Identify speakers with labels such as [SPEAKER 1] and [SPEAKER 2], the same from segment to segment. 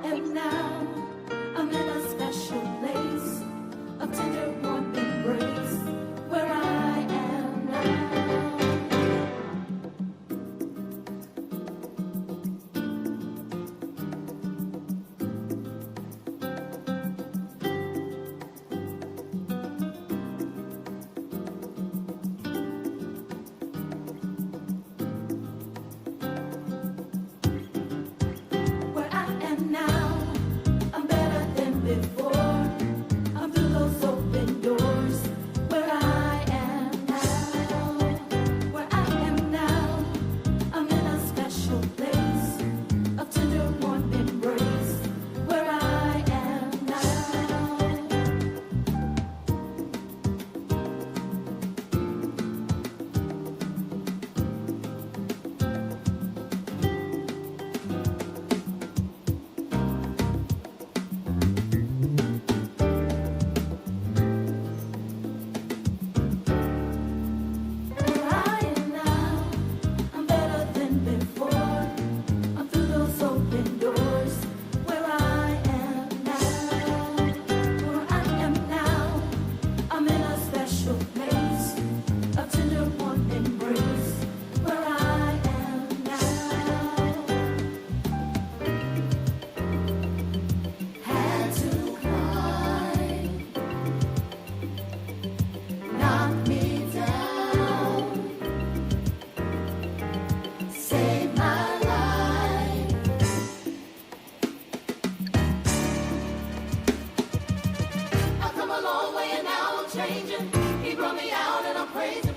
[SPEAKER 1] am now, I'm in a special place of tender warm embrace where I am now. Where I am now, I'm better than before. I'm through those open doors. Where I am now, where I am now, I'm in a special place of tender warm embrace. Where I am now. Where I am now, I'm better than before. I'm through those open doors. Where I am now, where I am now, I'm in a special place of tender warm embrace. Where I am now. Had to climb, knock me down, save my life. I've come a long way and now I'm changing. He brought me out and I'm praising.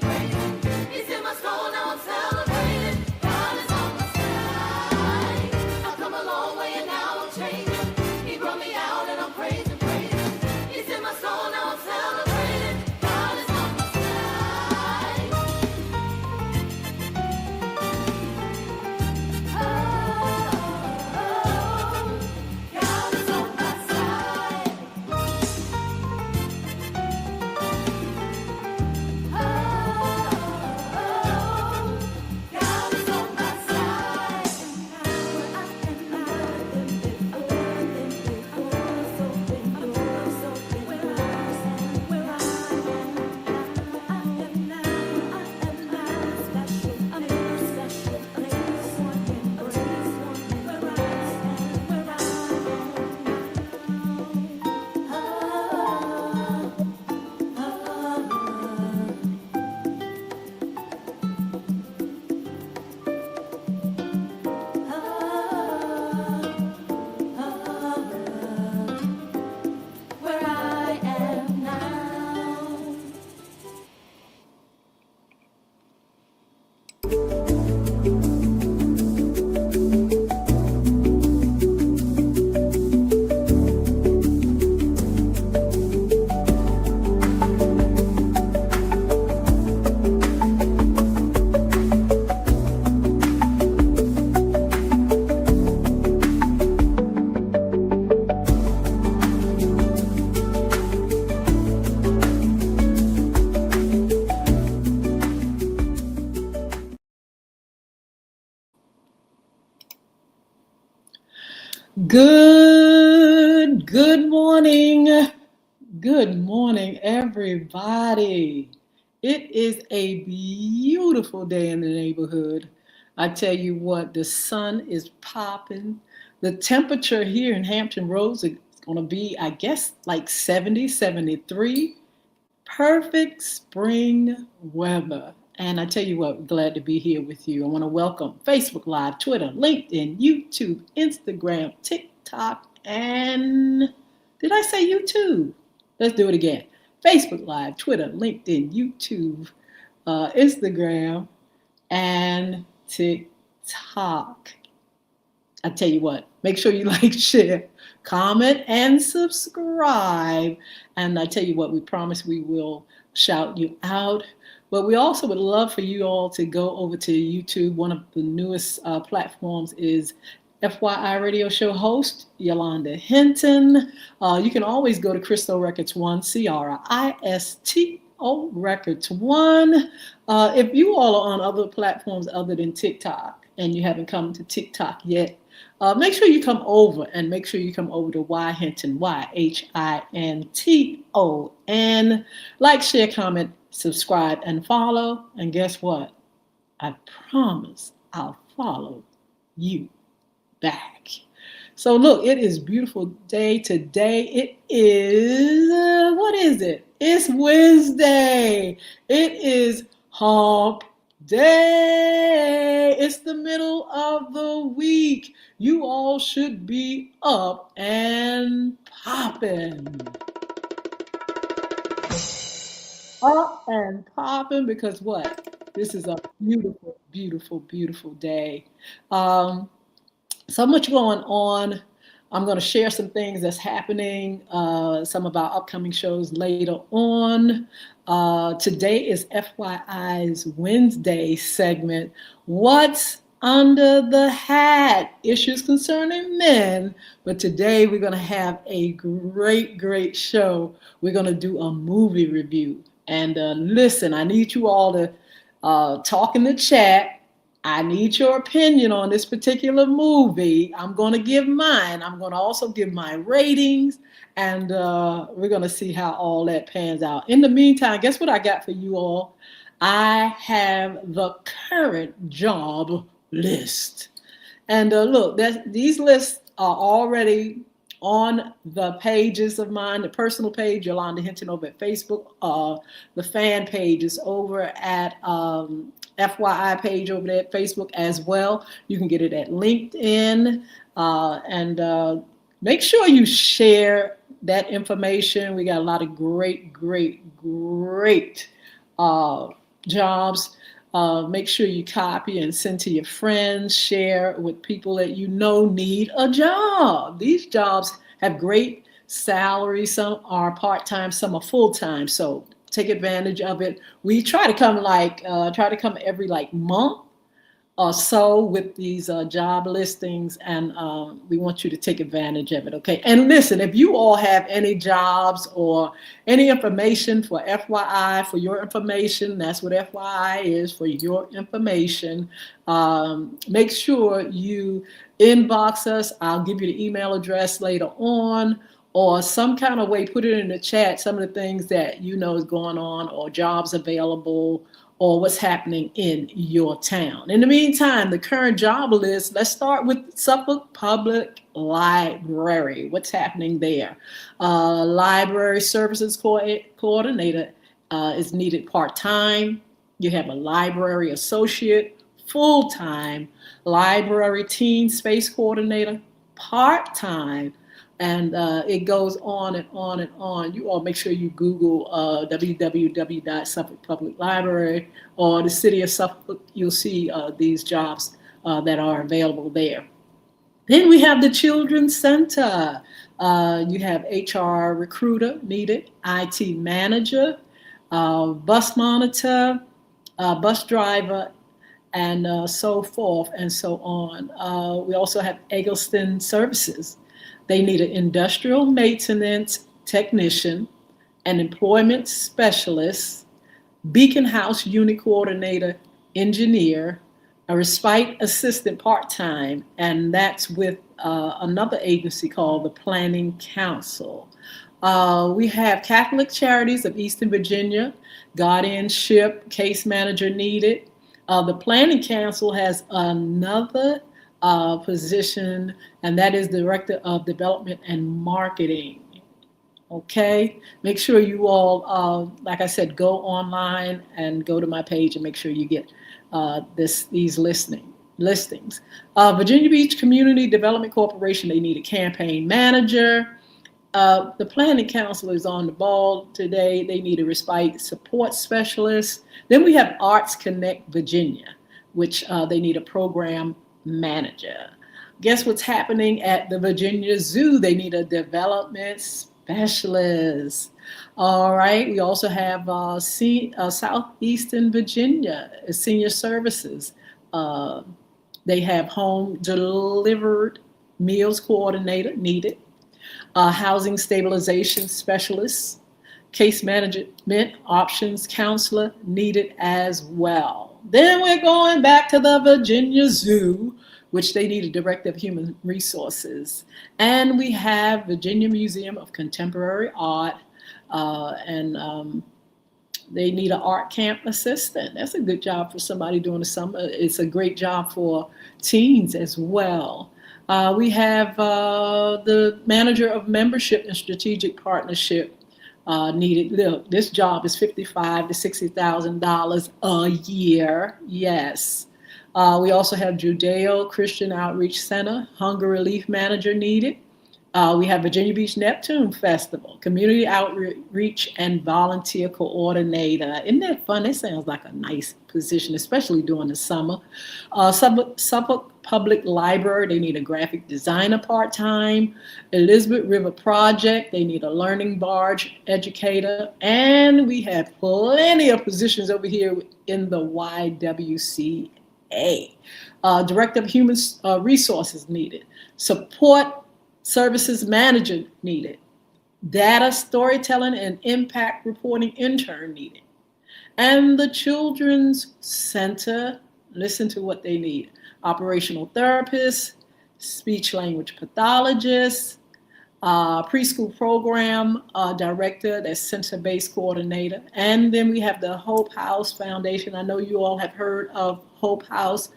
[SPEAKER 1] He's in my soul, now I'm celebrating. God is on my side. I've come a long way and now I'm changing. He brought me out and I'm praising. He's in my soul, now I'm celebrating. God is on my side. Oh, God is on my side. God is on my side. Where I am now, I'm better than before. So open doors, where I am now, special. I'm in a special place. One embrace, where I am now. Where I am now.
[SPEAKER 2] Good morning, everybody. It is a beautiful day in the neighborhood. I tell you what, the sun is popping. The temperature here in Hampton Roads is going to be, I guess, like 70, 73. Perfect spring weather. And I tell you what, glad to be here with you. I want to welcome Facebook Live, Twitter, LinkedIn, YouTube, Instagram, TikTok, and did I say YouTube? Let's do it again. Facebook Live, Twitter, LinkedIn, YouTube, Instagram, and TikTok. I tell you what, make sure you like, share, comment, and subscribe. And I tell you what, we promise we will shout you out. But we also would love for you all to go over to YouTube. One of the newest platforms is FYI Radio Show host, Yolanda Hinton. You can always go to Cristo Records 1, CRISTO Records 1. If you all are on other platforms other than TikTok and you haven't come to TikTok yet, make sure you come over, and make sure you come over to Hinton, Hinton. Like, share, comment, subscribe, and follow. And guess what? I promise I'll follow you back. So look, it is beautiful day today. It is, what is it? It's Wednesday. It is hump day. It's the middle of the week. You all should be up and popping. Up and popping, because what? This is a beautiful, beautiful, beautiful day. So much going on. I'm going to share some things that's happening, some of our upcoming shows later on. Today is FYI's Wednesday segment. What's under the hat? Issues concerning men. But today we're going to have a great, great show. We're going to do a movie review. And listen, I need you all to talk in the chat. I need your opinion on this particular movie. I'm going to give mine. I'm going to also give my ratings, and we're going to see how all that pans out. In the meantime, guess what I got for you all? I have the current job list. And look, these lists are already on the pages of mine, the personal page, Yolanda Hinton over at Facebook. The fan page is over at FYI page over there at Facebook as well. You can get it at LinkedIn. And make sure you share that information. We got a lot of great, great, great jobs. Make sure you copy and send to your friends, share with people that you know need a job. These jobs have great salaries. Some are part-time, some are full-time. So take advantage of it. We try to come every month or so with these job listings, and we want you to take advantage of it, okay? And listen, if you all have any jobs or any information for FYI, for your information, that's what FYI is, for your information, make sure you inbox us. I'll give you the email address later on, or some kind of way, put it in the chat, some of the things that you know is going on, or jobs available, or what's happening in your town. In the meantime, the current job list, let's start with Suffolk Public Library. What's happening there? Library Services Coordinator is needed part-time. You have a Library Associate, full-time. Library Teen Space Coordinator, part-time. And it goes on and on and on. You all make sure you Google www.Suffolk Public Library or the City of Suffolk. You'll see these jobs that are available there. Then we have the Children's Center. You have HR recruiter needed, IT manager, bus monitor, bus driver, and so forth and so on. We also have Eggleston Services. They need an industrial maintenance technician, an employment specialist, Beacon House unit coordinator, engineer, a respite assistant part-time, and that's with another agency called the Planning Council. We have Catholic Charities of Eastern Virginia, guardianship, case manager needed. The Planning Council has another position, and that is Director of Development and Marketing. Okay, make sure you all, like I said, go online and go to my page and make sure you get these listings. Virginia Beach Community Development Corporation, they need a campaign manager. The Planning Council is on the ball today. They need a respite support specialist. Then we have Arts Connect Virginia, which they need a program manager. Guess what's happening at the Virginia Zoo? They need a development specialist. All right. We also have Southeastern Virginia Senior Services. They have home delivered meals coordinator needed. Housing stabilization specialist, case management options counselor needed as well. Then we're going back to the Virginia Zoo. which they need a director of human resources. And we have Virginia Museum of Contemporary Art, and they need an art camp assistant. That's a good job for somebody doing the summer. It's a great job for teens as well. We have the manager of membership and strategic partnership needed. Look, this job is $55,000 to $60,000 a year. Yes. We also have Judeo-Christian Outreach Center, hunger relief manager needed. We have Virginia Beach Neptune Festival, community outreach and volunteer coordinator. Isn't that fun? That sounds like a nice position, especially during the summer. Suffolk Public Library, they need a graphic designer part-time. Elizabeth River Project, they need a learning barge educator. And we have plenty of positions over here in the YWCA. Director of Human Resources needed. Support Services Manager needed. Data storytelling and impact reporting intern needed. And the Children's Center, listen to what they need. Operational therapists, speech language pathologists, preschool program director, that's center-based coordinator. And then we have the Hope House Foundation. I know you all have heard of Hope House.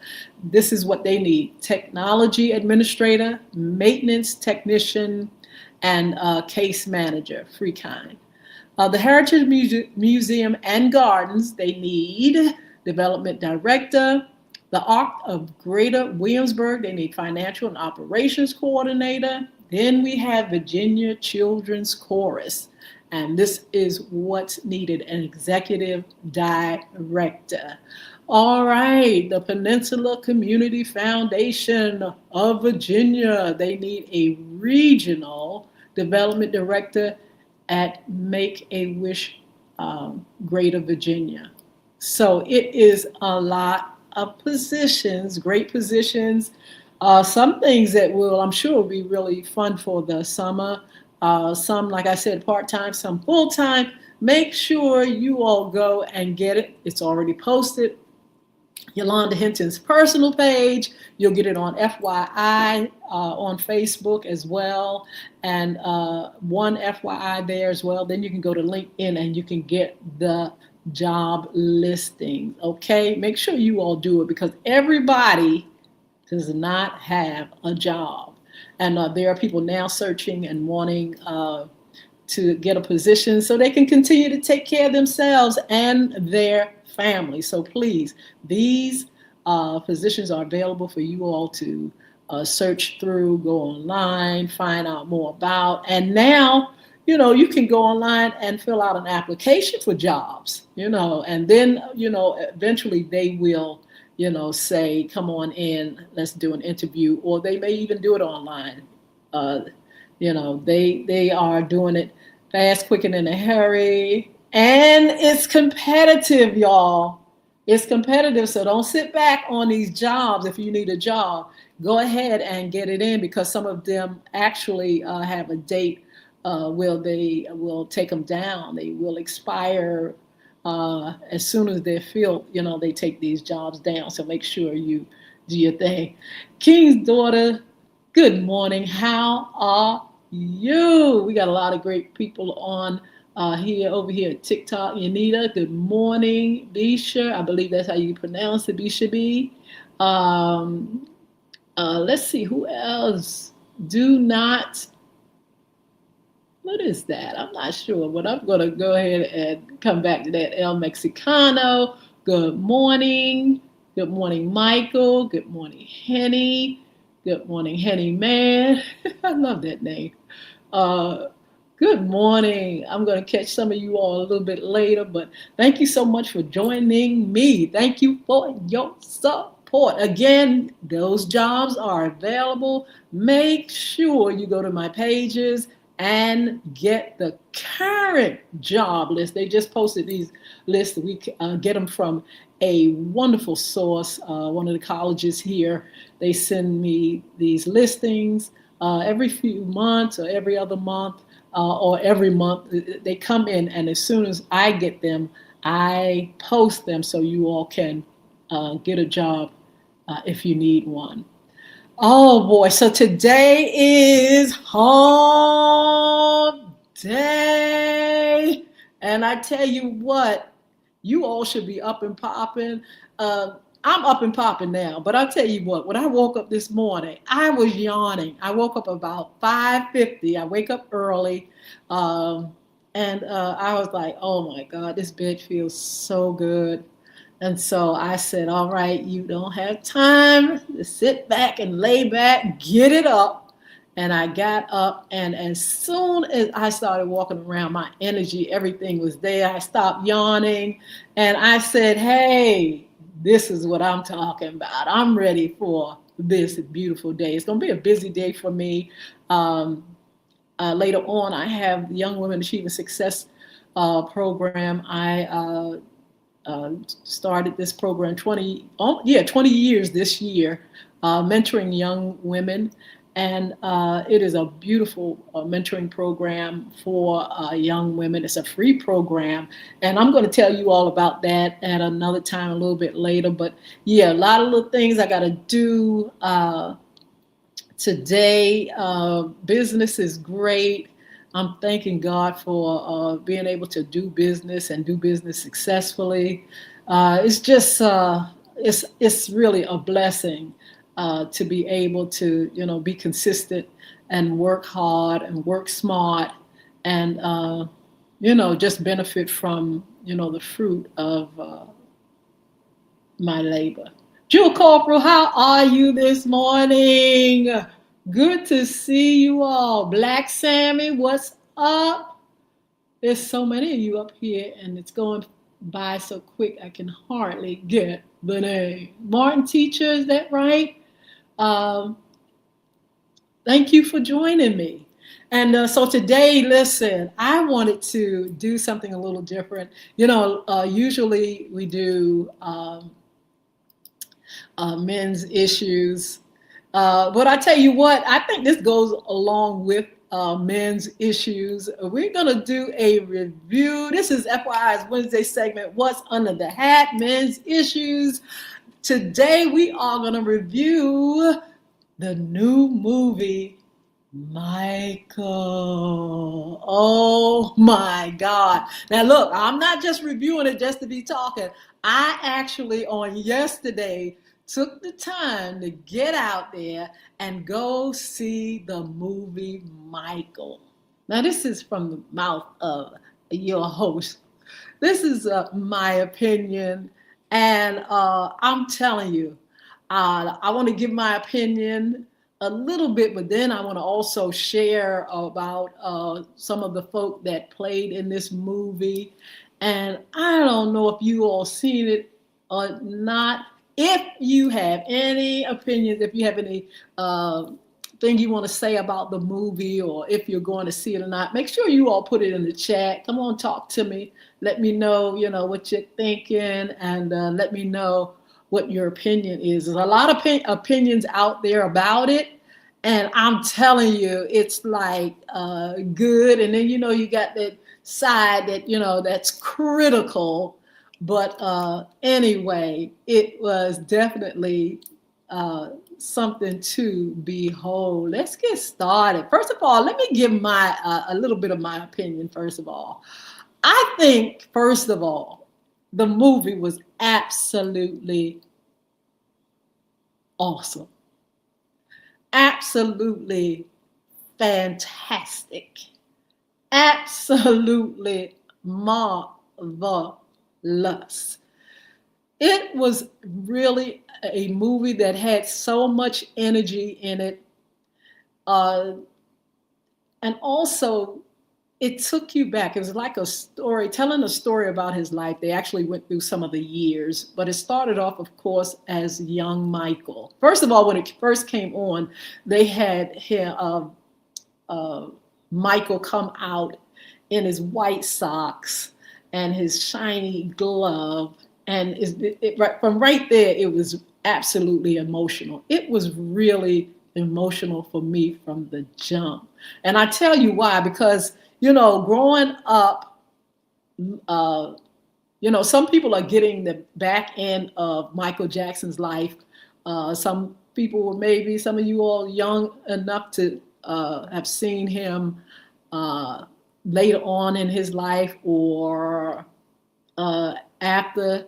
[SPEAKER 2] This is what they need: technology administrator, maintenance technician, and case manager, free kind. The Heritage Museum and Gardens, they need development director. The Arc of Greater Williamsburg, they need financial and operations coordinator. Then we have Virginia Children's Chorus, and this is what's needed: an executive director. All right, the Peninsula Community Foundation of Virginia, they need a regional development director at Make-A-Wish Greater Virginia. So it is a lot of positions, great positions. Some things that will, I'm sure, will be really fun for the summer. Some, like I said, part-time, some full-time. Make sure you all go and get it. It's already posted. Yolanda Hinton's personal page. You'll get it on FYI on Facebook as well, and one FYI there as well. Then you can go to LinkedIn and you can get the job listings. Okay, make sure you all do it, because everybody does not have a job, and there are people now searching and wanting to get a position so they can continue to take care of themselves and their family. So please, these positions are available for you all to search through, go online, find out more about. And now, you know, you can go online and fill out an application for jobs, you know, and then, you know, eventually they will, you know, say, come on in, let's do an interview, or they may even do it online. You know, they are doing it fast, quick, and in a hurry. And it's competitive, y'all. It's competitive, so don't sit back on these jobs. If you need a job, go ahead and get it in, because some of them actually have a date where they will take them down. They will expire as soon as they're filled. You know, they take these jobs down, so make sure you do your thing. King's daughter, good morning. How are you? We got a lot of great people on over here at TikTok. Yanita, good morning. Bisha, I believe that's how you pronounce it, Bisha B. Let's see, who else? What is that? I'm not sure, but I'm going to go ahead and come back to that. El Mexicano, good morning. Good morning, Michael. Good morning, Henny. Good morning, Henny Man. I love that name. Good morning. I'm going to catch some of you all a little bit later, but thank you so much for joining me. Thank you for your support. Again, those jobs are available. Make sure you go to my pages and get the current job list. They just posted these lists. We get them from a wonderful source, one of the colleges here. They send me these listings every few months or every other month. Or every month. They come in, and as soon as I get them, I post them so you all can get a job if you need one. Oh boy, so today is home day. And I tell you what, you all should be up and popping. I'm up and popping now, but I'll tell you what, when I woke up this morning, I was yawning. I woke up about 5:50. I wake up early. Um, and I was like, oh my God, this bed feels so good. And so I said, all right, you don't have time to sit back and lay back, get it up. And I got up, and as soon as I started walking around, my energy, everything was there. I stopped yawning, and I said, hey, this is what I'm talking about. I'm ready for this beautiful day. It's going to be a busy day for me. Um, Later on, I have the Young Women Achieving Success program. I started this program 20 years this year, mentoring young women. And it is a beautiful mentoring program for young women. It's a free program. And I'm going to tell you all about that at another time, a little bit later. But yeah, a lot of little things I got to do today. Business is great. I'm thanking God for being able to do business and do business successfully. It's just it's really a blessing to be able to be consistent and work hard and work smart and just benefit from the fruit of my labor. Jewel Corporal, how are you this morning? Good to see you all. Black Sammy, what's up? There's so many of you up here, and it's going by so quick I can hardly get the name. Martin Teacher, is that right? Um, Thank you for joining me. And so today, listen, I wanted to do something a little different. Usually we do men's issues. But I tell you what, I think this goes along with men's issues. We're going to do a review. This is FYI's Wednesday segment, What's Under the Hat, Men's Issues. Today we are going to review the new movie, Michael. Oh my God. Now look, I'm not just reviewing it just to be talking. I actually on yesterday took the time to get out there and go see the movie Michael. Now this is from the mouth of your host. This is my opinion, and I'm telling you, I want to give my opinion a little bit, but then I want to also share about some of the folk that played in this movie. And I don't know if you all seen it or not. If you have any opinions, if you have any thing you want to say about the movie, or if you're going to see it or not, make sure you all put it in the chat. Come on, talk to me. Let me know, what you're thinking, and let me know what your opinion is. There's a lot of opinions out there about it, and I'm telling you, it's like good. And then you got that side that that's critical. But anyway, it was definitely something to behold. Let's get started. First of all, let me give my a little bit of my opinion. First of all, I think first of all, the movie was absolutely awesome, absolutely fantastic, absolutely marvelous. It was really a movie that had so much energy in it. And also, it took you back. It was like a story, telling a story about his life. They actually went through some of the years, but it started off, of course, as young Michael. First of all, when it first came on, they had Michael come out in his white socks and his shiny glove. And from right there, it was absolutely emotional. It was really emotional for me from the jump. And I tell you why, because, growing up, some people are getting the back end of Michael Jackson's life. Some people were maybe some of you all young enough to have seen him later on in his life or after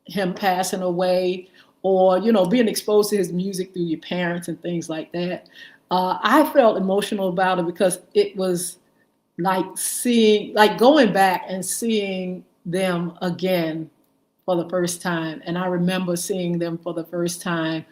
[SPEAKER 2] him passing away, or being exposed to his music through your parents and things like that. I felt emotional about it because it was like going back and seeing them again for the first time. And I remember seeing them for the first time,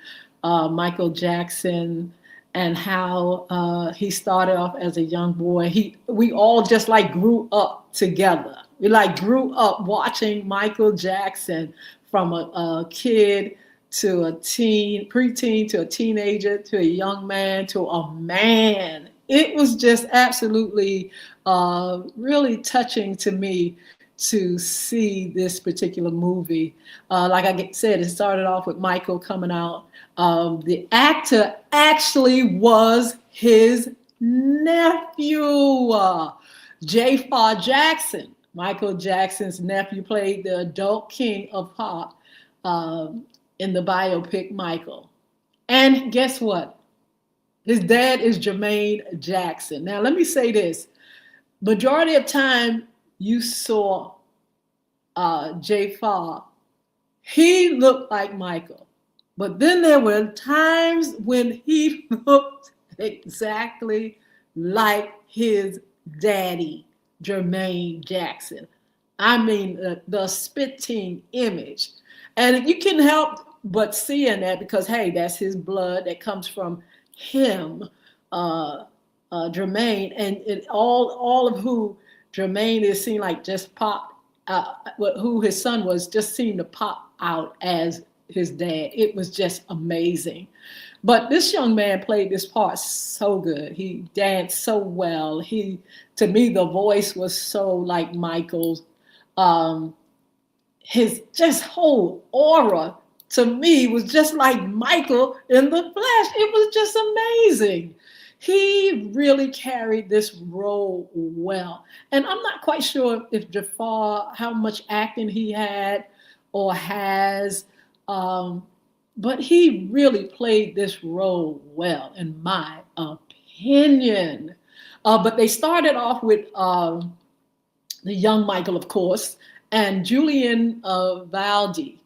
[SPEAKER 2] Michael Jackson, and how he started off as a young boy. We all just grew up together. We grew up watching Michael Jackson from a kid to a teen, preteen, to a teenager, to a young man, to a man. It was just absolutely really touching to me to see this particular movie. Like I said, it started off with Michael coming out. The actor actually was his nephew, J. Farr Jackson. Michael Jackson's nephew played the adult king of pop in the biopic Michael. And guess what? His dad is Jermaine Jackson. Now, let me say this. Majority of time you saw J. Farr, he looked like Michael. But then there were times when he looked exactly like his daddy, Jermaine Jackson. I mean, the spitting image. And you can help but seeing that because, hey, that's his blood that comes from him, Jermaine. And all of who Jermaine is seen like just pop, who his son was just seemed to pop out as his dad. It was just amazing. But this young man played this part so good. He danced so well. To me, the voice was so like Michael's. His just whole aura to me was just like Michael in the flesh. It was just amazing. He really carried this role well. And I'm not quite sure if Jafar, how much acting he had or has, but he really played this role well, in my opinion. But they started off with the young Michael, of course, and Julian Valdi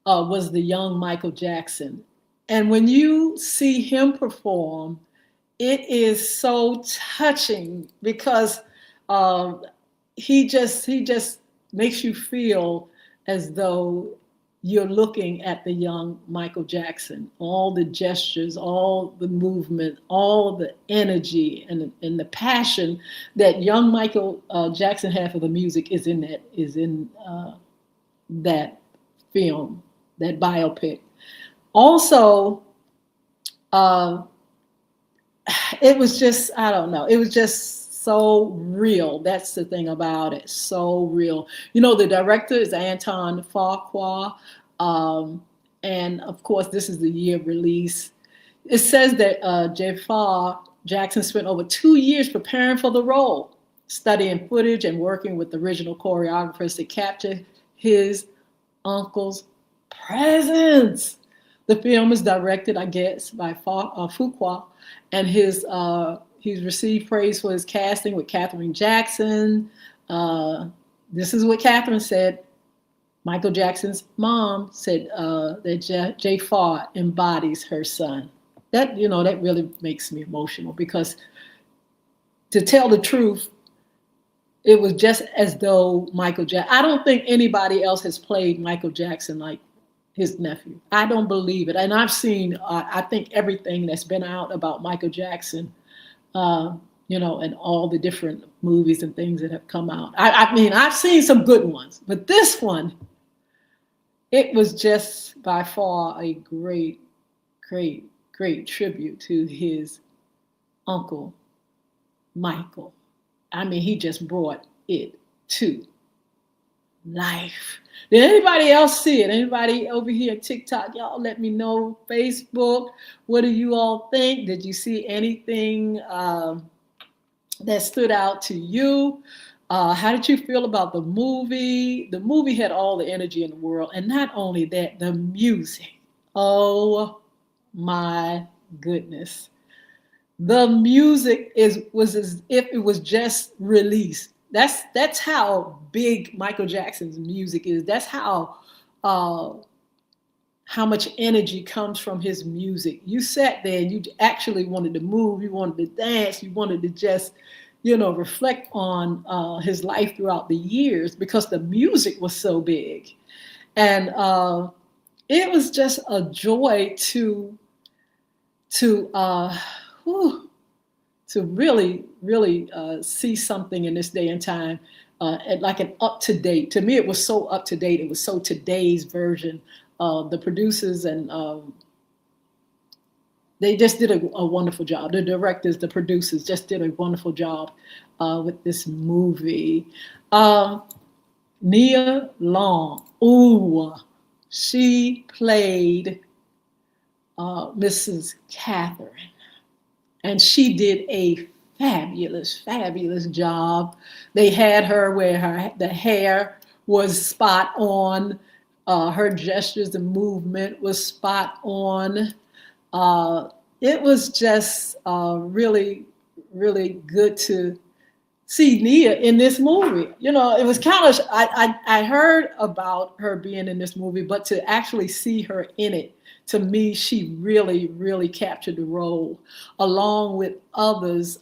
[SPEAKER 2] was the young Michael Jackson. And when you see him perform, it is so touching because he just makes you feel as though you're looking at the young Michael Jackson. All the gestures, all the movement, all the energy and the passion that young Michael Jackson had for the music is in that film, that biopic. Also, it was just, I don't know, it was just so real. That's the thing about it, so real. The director is Anton Fuqua, and of course, this is the year of release. It says that Jafar Jackson spent over 2 years preparing for the role, studying footage and working with original choreographers to capture his uncle's presence. The film is directed, I guess, by Fuqua, and he's received praise for his casting with Katherine Jackson. This is what Katherine said. Michael Jackson's mom said that J. Farr embodies her son. That really makes me emotional because, to tell the truth, it was just as though Michael Jackson. I don't think anybody else has played Michael Jackson like his nephew. I don't believe it. And I've seen, I think, everything that's been out about Michael Jackson, and all the different movies and things that have come out. I mean, I've seen some good ones, but this one, it was just by far a great, great, great tribute to his uncle, Michael. I mean, he just brought it to life. Did anybody else see it? Anybody over here at TikTok? Y'all let me know. Facebook, what do you all think? Did you see anything that stood out to you? How did you feel about the movie? The movie had all the energy in the world. And not only that, the music. Oh my goodness. The music was as if it was just released. That's how big Michael Jackson's music is. That's uh, how much energy comes from his music. You sat there and you actually wanted to move, you wanted to dance, you wanted to just, reflect on his life throughout the years because the music was so big. And it was just a joy to whew, to really see something in this day and time, like an up to date. To me, it was so up to date. It was so today's version. The producers and they just did a wonderful job. The directors, the producers just did a wonderful job with this movie. Nia Long, ooh, she played Mrs. Catherine, and she did a fabulous job. They had her where the hair was spot on, her gestures and movement was spot on. It was just really good to see Nia in this movie. It was kind of, I heard about her being in this movie, but to actually see her in it, to me, she really captured the role, along with others.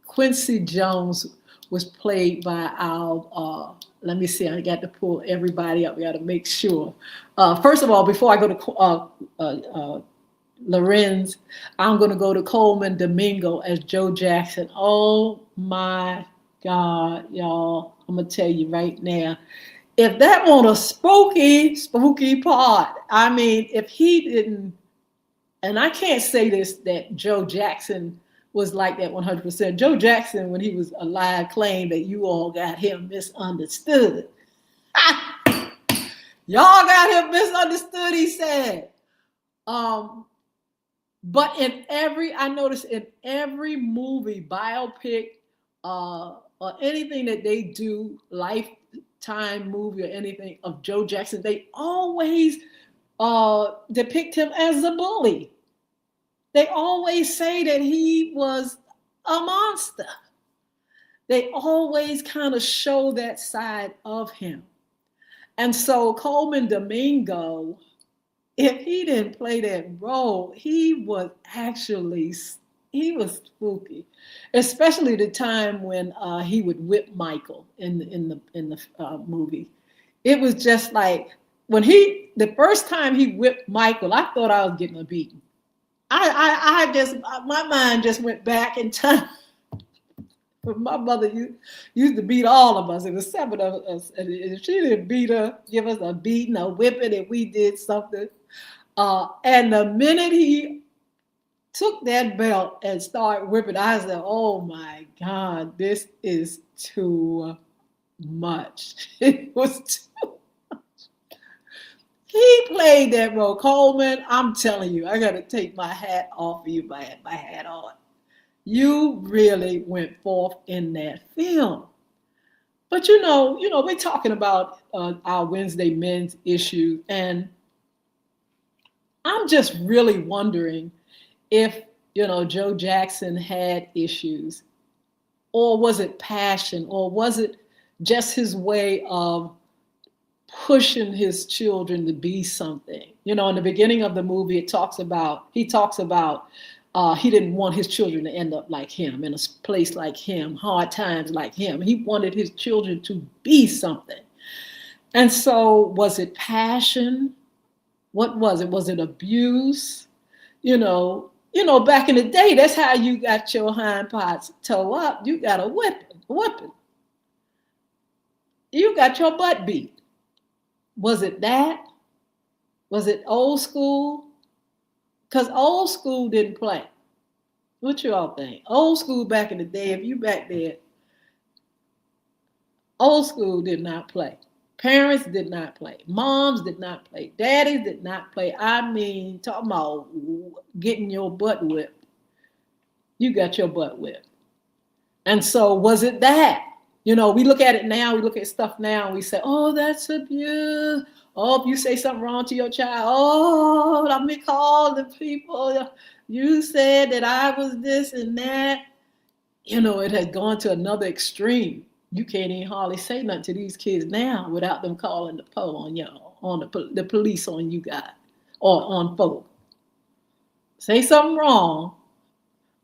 [SPEAKER 2] Quincy Jones was played by our, let me see, I got to pull everybody up. We got to make sure. First of all, before I go to Lorenz, I'm going to go to Coleman Domingo as Joe Jackson. Oh my God, y'all. I'm going to tell you right now. If that wasn't a spooky part, I mean, if he didn't, and I can't say this, that Joe Jackson was like that 100%. Joe Jackson, when he was alive, claimed that you all got him misunderstood. Y'all got him misunderstood, he said. But I noticed in every movie, biopic, or anything that they do, Lifetime movie or anything of Joe Jackson, they always depict him as a bully. They always say that he was a monster. They always kind of show that side of him. And so Coleman Domingo, if he didn't play that role, he was spooky, especially the time when he would whip Michael in the movie. It was just like when the first time he whipped Michael, I thought I was getting a beating. My mind just went back in time. My mother used to beat all of us. It was 7 of us, and if she didn't give us a beating, a whipping, if we did something. And the minute he took that belt and started whipping, I said, "Oh my God, this is too much." It was too much. He played that role, Coleman. I'm telling you, I got to take my hat off of you. My hat on. You really went forth in that film. But we're talking about our Wednesday men's issue, and I'm just really wondering if, Joe Jackson had issues, or was it passion, or was it just his way of pushing his children to be something? In the beginning of the movie, he talks about he didn't want his children to end up like him, in a place like him, hard times like him. He wanted his children to be something. And so was it passion? What was it? Was it abuse? Back in the day, that's how you got your hind parts toe up. You got a whipping. You got your butt beat. Was it that? Was it old school? Because old school didn't play. What you all think? Old school back in the day, if you back there, old school did not play. Parents did not play. Moms did not play. Daddies did not play. I mean, talking about getting your butt whipped. You got your butt whipped. And so was it that? We look at it now, we look at stuff now, and we say, oh, that's abuse. Oh, if you say something wrong to your child, oh, let me call the people. You said that I was this and that. You know, it has gone to another extreme. You can't even hardly say nothing to these kids now without them calling the on you, on the police on you guys or on folk. Say something wrong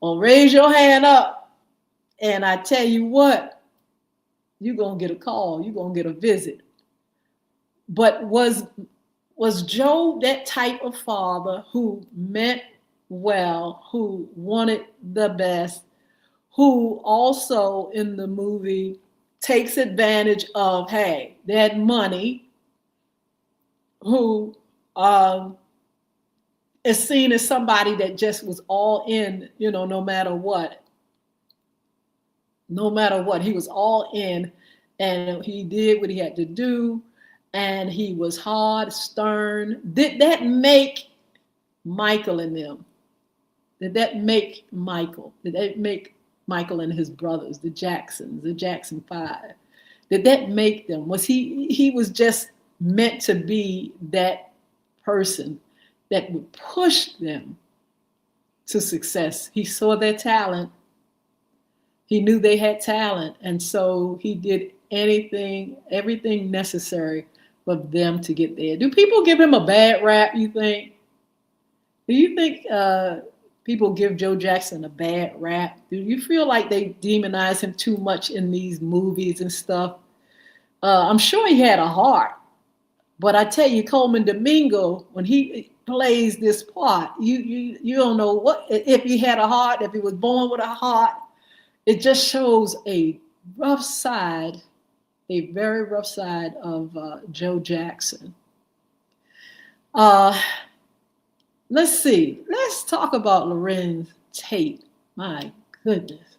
[SPEAKER 2] or raise your hand up, and I tell you what, you're gonna get a call, you're gonna get a visit. But was Job that type of father who meant well, who wanted the best, who also in the movie takes advantage of, hey, they had money, who is seen as somebody that just was all in, you know, no matter what. No matter what, he was all in, and he did what he had to do, and he was hard, stern. Did that make Michael and them? Did that make Michael? Did that make Michael and his brothers, the Jacksons, the Jackson Five? Did that make them? Was he was just meant to be that person that would push them to success? He saw their talent. He knew they had talent, and so he did everything necessary for them to get there. Do people give him a bad rap, you think? Do you think people give Joe Jackson a bad rap? Do you feel like they demonize him too much in these movies and stuff? I'm sure he had a heart, but I tell you, Coleman Domingo, when he plays this part, you don't know what if he had a heart, if he was born with a heart. It just shows a rough side, a very rough side of Joe Jackson. Let's see. Let's talk about Lorenz Tate. My goodness.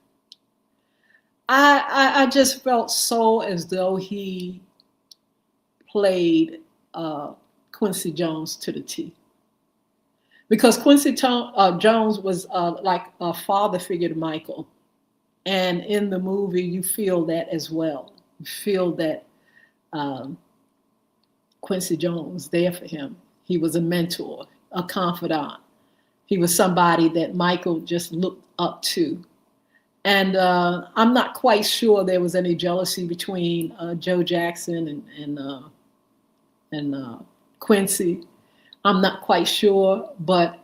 [SPEAKER 2] I just felt so as though he played Quincy Jones to the T. Because Quincy Jones was like a father figure to Michael. And in the movie, you feel that as well. You feel that Quincy Jones was there for him. He was a mentor, a confidant. He was somebody that Michael just looked up to. And I'm not quite sure there was any jealousy between Joe Jackson and Quincy. I'm not quite sure, but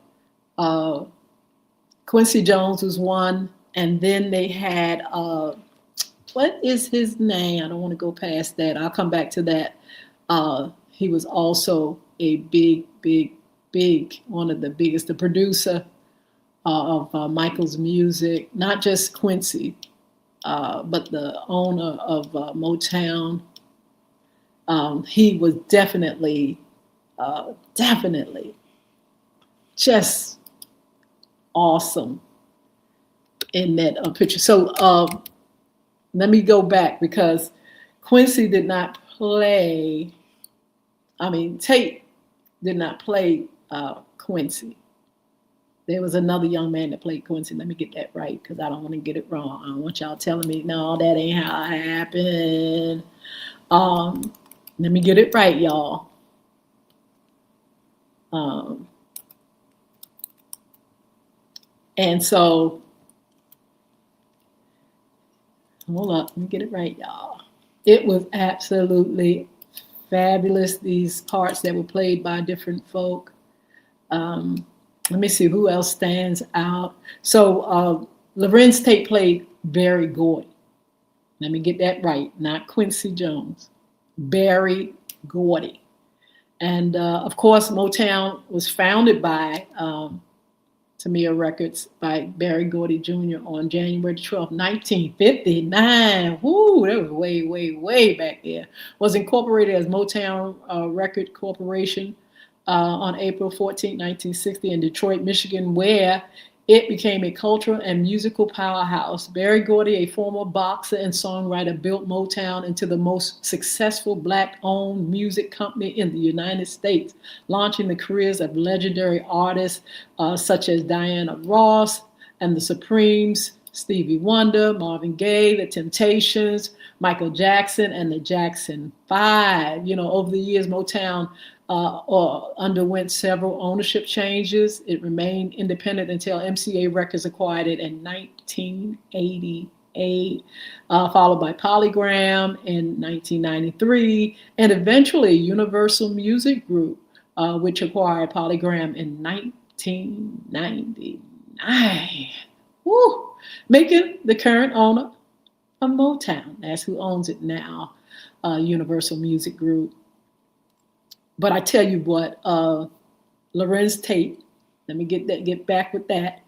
[SPEAKER 2] Quincy Jones was one. And then they had, what is his name? I don't want to go past that. I'll come back to that. He was also a big, one of the biggest, the producer of Michael's music, not just Quincy, but the owner of Motown. He was definitely just awesome in that picture. So let me go back, because Quincy did not play, Tate did not play Quincy. There was another young man that played Quincy. Let me get that right, because I don't want to get it wrong. I don't want y'all telling me, no, that ain't how it happened. Let me get it right, y'all. And so, hold up, let me get it right, y'all. It was absolutely fabulous, these parts that were played by different folk. Let me see who else stands out. So Lorenz Tate played Berry Gordy. Let me get that right, not Quincy Jones. Berry Gordy. And of course, Motown was founded by Tamir Records by Berry Gordy Jr. on January 12, 1959. Woo, that was way back there. Was incorporated as Motown Record Corporation on April 14, 1960 in Detroit, Michigan, where it became a cultural and musical powerhouse. Berry Gordy, a former boxer and songwriter, built Motown into the most successful Black-owned music company in the United States, launching the careers of legendary artists such as Diana Ross and the Supremes, Stevie Wonder, Marvin Gaye, The Temptations, Michael Jackson, and the Jackson 5. Over the years, Motown underwent several ownership changes. It remained independent until MCA Records acquired it in 1988, followed by Polygram in 1993, and eventually Universal Music Group, which acquired Polygram in 1999. Woo! Making the current owner of Motown. That's who owns it now, Universal Music Group. But I tell you what, Lorenz Tate, let me get back with that,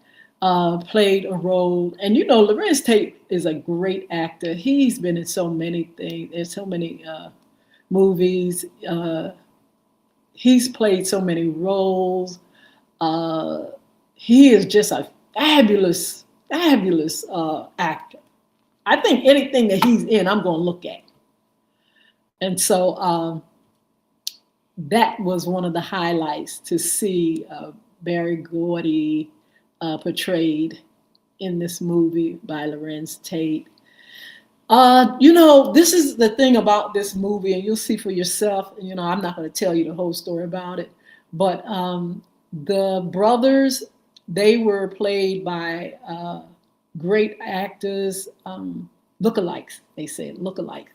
[SPEAKER 2] played a role. And Lorenz Tate is a great actor. He's been in so many things, in so many movies. He's played so many roles. He is just a fabulous actor. I think anything that he's in, I'm going to look at. And so that was one of the highlights, to see Barry Gordy portrayed in this movie by Lorenz Tate. This is the thing about this movie, and you'll see for yourself. I'm not going to tell you the whole story about it, but the brothers, they were played by great actors, lookalikes. They said lookalikes.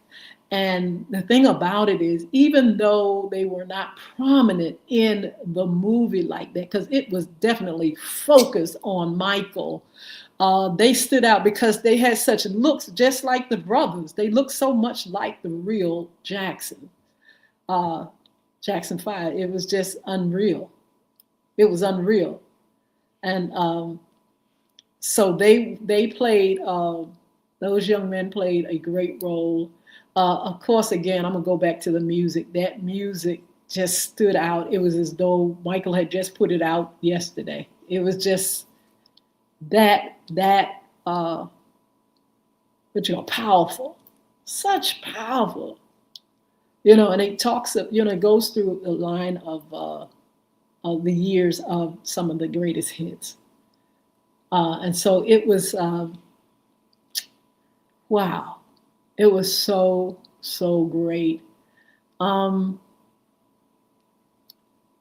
[SPEAKER 2] And the thing about it is, even though they were not prominent in the movie like that, because it was definitely focused on Michael, they stood out because they had such looks just like the brothers. They looked so much like the real Jackson, Jackson 5. It was just unreal. It was unreal. And so they played, those young men played a great role. Of course, again, I'm going to go back to the music. That music just stood out. It was as though Michael had just put it out yesterday. It was just powerful. Such powerful. And it talks, it goes through the line of the years of some of the greatest hits. And so it was, wow. It was so great.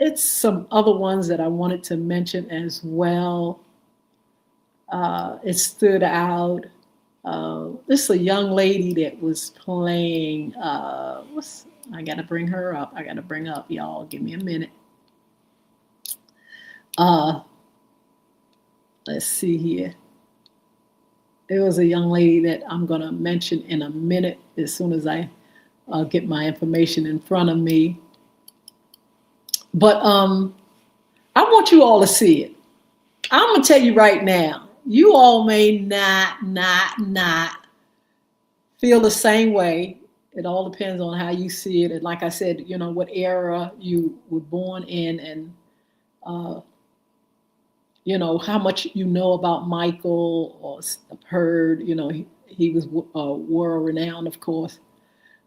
[SPEAKER 2] It's some other ones that I wanted to mention as well. It stood out. This is a young lady that was playing, I got to bring her up. I got to bring up, y'all. Give me a minute. Let's see here. There was a young lady that I'm going to mention in a minute as soon as I get my information in front of me. But I want you all to see it. I'm going to tell you right now, you all may not feel the same way. It all depends on how you see it. And like I said, what era you were born in, and how much you know about Michael or heard. He was world renowned, of course.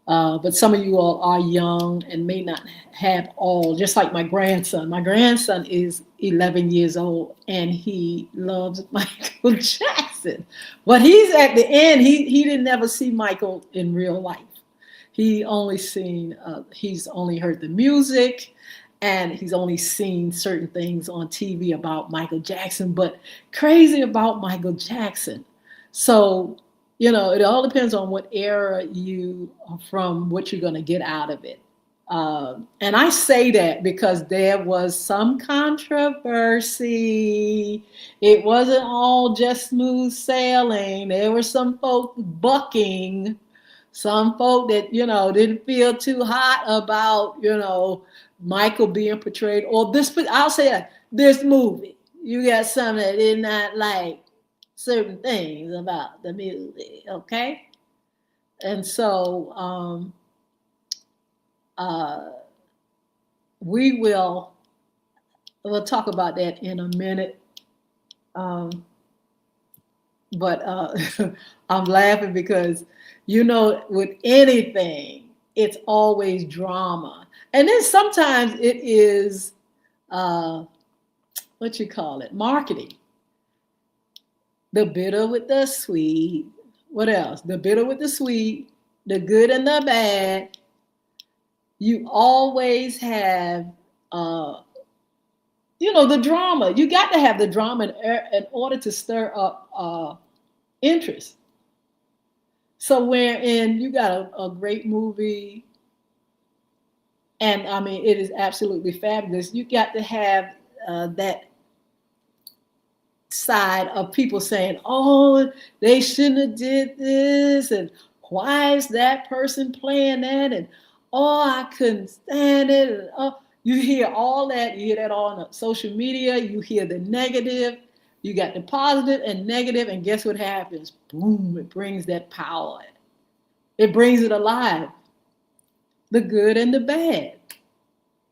[SPEAKER 2] But some of you all are young and may not have all, just like my grandson. My grandson is 11 years old and he loves Michael Jackson. But he's at the end, he didn't ever see Michael in real life. He's only heard the music, and he's only seen certain things on TV about Michael Jackson, but crazy about Michael Jackson. So, it all depends on what era you are from, what you're going to get out of it. And I say that because there was some controversy. It wasn't all just smooth sailing. There were some folk bucking, some folk that, didn't feel too hot about, Michael being portrayed, or this, I'll say that, this movie. You got some that did not like certain things about the music, okay? And so we'll talk about that in a minute. But I'm laughing because, with anything, it's always drama. And then sometimes it is, marketing. the bitter with the sweet. What else? The bitter with the sweet, the good and the bad. You always have, uh, the drama. You got to have the drama in order to stir up interest. So wherein you got a great movie, and I mean it is absolutely fabulous. You got to have that side of people saying, "Oh, they shouldn't have did this," and "Why is that person playing that?" and "Oh, I couldn't stand it." And, oh, you hear all that. You hear that all on social media. You hear the negative. You got the positive and negative, and guess what happens? Boom! It brings that power. It brings it alive. The good and the bad.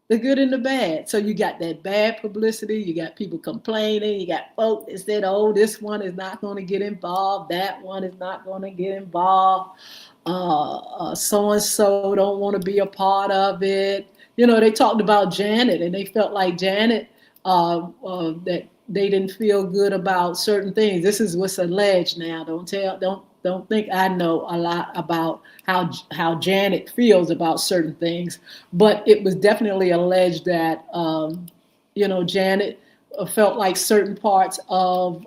[SPEAKER 2] The good and the bad. So you got that bad publicity. You got people complaining. You got folks that said, "Oh, this one is not going to get involved. That one is not going to get involved. So and so don't want to be a part of it." They talked about Janet, and they felt like Janet that they didn't feel good about certain things. This is what's alleged now. Don't think I know a lot about how Janet feels about certain things, but it was definitely alleged that Janet felt like certain parts of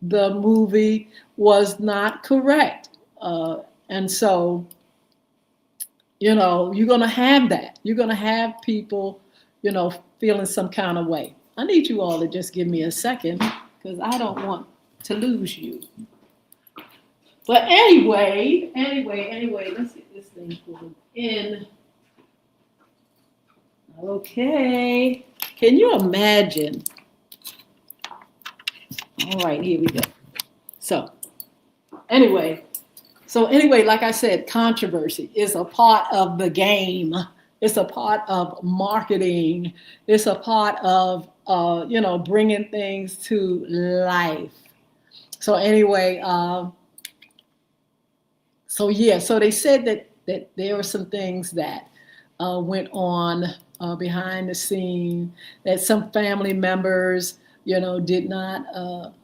[SPEAKER 2] the movie was not correct, and so you're gonna have that. You're gonna have people, feeling some kind of way. I need you all to just give me a second because I don't want to lose you. But anyway, let's get this thing pulled in. Okay. Can you imagine? All right, here we go. So anyway, like I said, controversy is a part of the game. It's a part of marketing. It's a part of, bringing things to life. So anyway, so they said that there were some things that went on behind the scene, that some family members, did not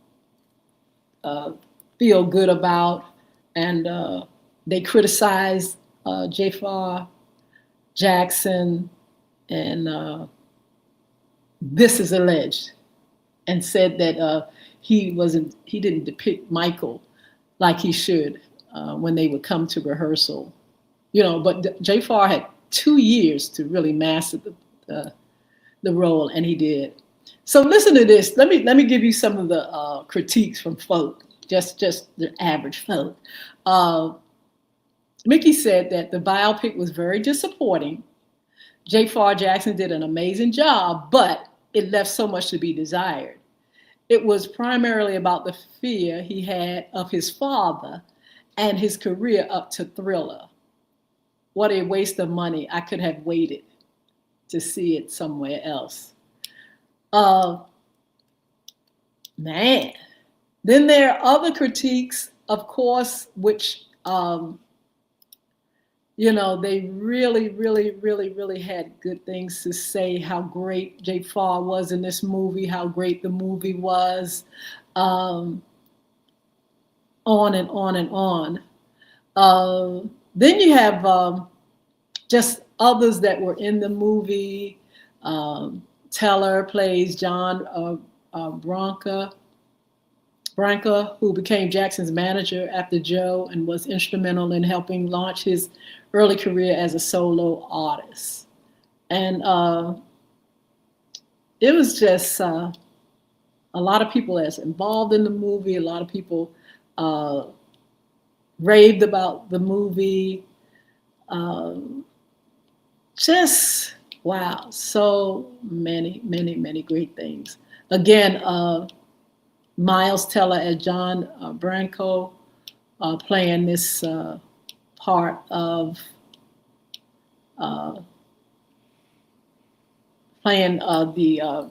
[SPEAKER 2] feel good about, and they criticized Jafar Jackson, and this is alleged, and said that he didn't depict Michael like he should. When they would come to rehearsal, but Jafar had 2 years to really master the role, and he did. So listen to this. Let me give you some of the critiques from folk, just the average folk. Mickey said that the biopic was very disappointing. Jafar Jackson did an amazing job, but it left so much to be desired. It was primarily about the fear he had of his father and his career up to Thriller. What a waste of money. I could have waited to see it somewhere else. Man. Then there are other critiques, of course, which, they really, really, really, really had good things to say, how great Jafar was in this movie, how great the movie was. On and on and on. Then you have just others that were in the movie. Teller plays John Branca, who became Jackson's manager after Joe and was instrumental in helping launch his early career as a solo artist. And it was just a lot of people that's involved in the movie, a lot of people raved about the movie. Just wow, so many, many, many great things. Again, Miles Teller as John Branco playing this part of playing the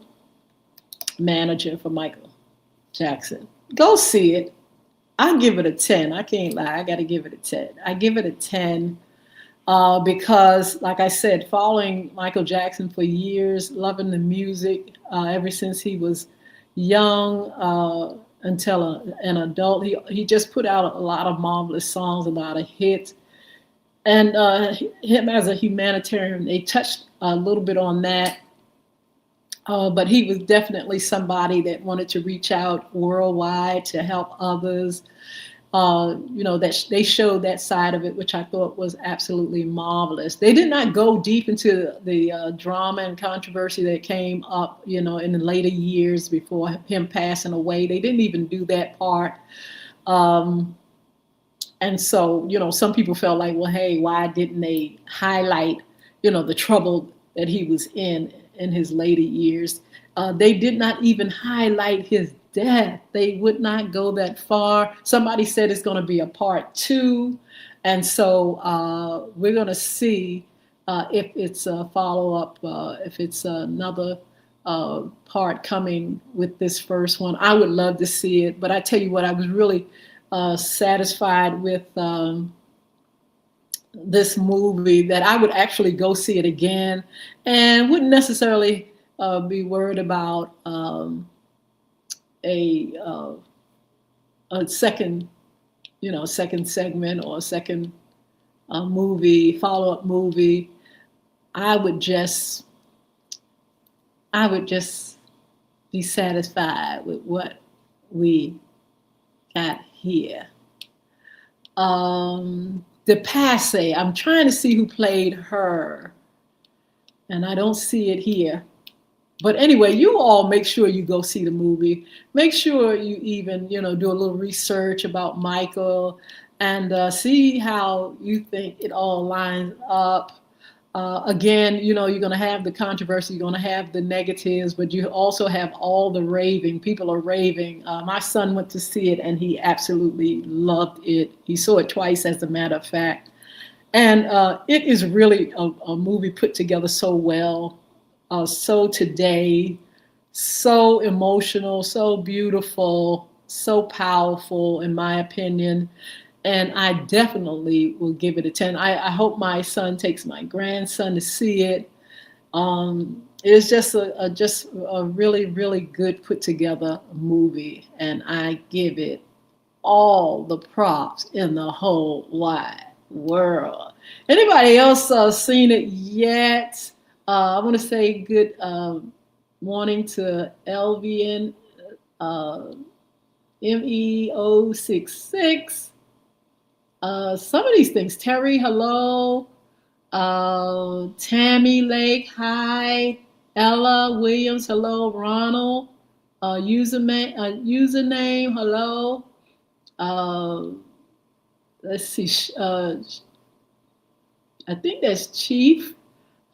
[SPEAKER 2] manager for Michael Jackson. Go see it. I give it a 10. I can't lie. I got to give it a 10. I give it a 10 because, like I said, following Michael Jackson for years, loving the music ever since he was young, until an adult. He just put out a lot of marvelous songs, a lot of hits. And him as a humanitarian, they touched a little bit on that. But he was definitely somebody that wanted to reach out worldwide to help others. That they showed that side of it, which I thought was absolutely marvelous. They did not go deep into the drama and controversy that came up, in the later years before him passing away. They didn't even do that part. And so, some people felt like, well, hey, why didn't they highlight, the trouble that he was in his later years? They did not even highlight his death. They would not go that far. Somebody said it's going to be a part 2. And so we're going to see if it's a follow-up, if it's another part coming with this first one. I would love to see it. But I tell you what, I was really satisfied with this movie that I would actually go see it again and wouldn't necessarily be worried about a second, second segment or a second movie, follow-up movie. I would just be satisfied with what we got here. The Passe, I'm trying to see who played her, and I don't see it here. But anyway, you all make sure you go see the movie. Make sure you even, do a little research about Michael and see how you think it all lines up. Again, you're going to have the controversy, you're going to have the negatives, but you also have all the raving. People are raving. My son went to see it and he absolutely loved it. He saw it twice, as a matter of fact. And it is really a movie put together so well. So today, so emotional, so beautiful, so powerful, in my opinion. And I definitely will give it a 10. I hope my son takes my grandson to see it. It's just a really, really good put together movie. And I give it all the props in the whole wide world. Anybody else seen it yet? I want to say good morning to Elvian MEO66. Some of these things, Terry, hello. Tammy Lake, hi. Ella Williams, hello. Ronald, username, hello. Let's see. I think that's Chief.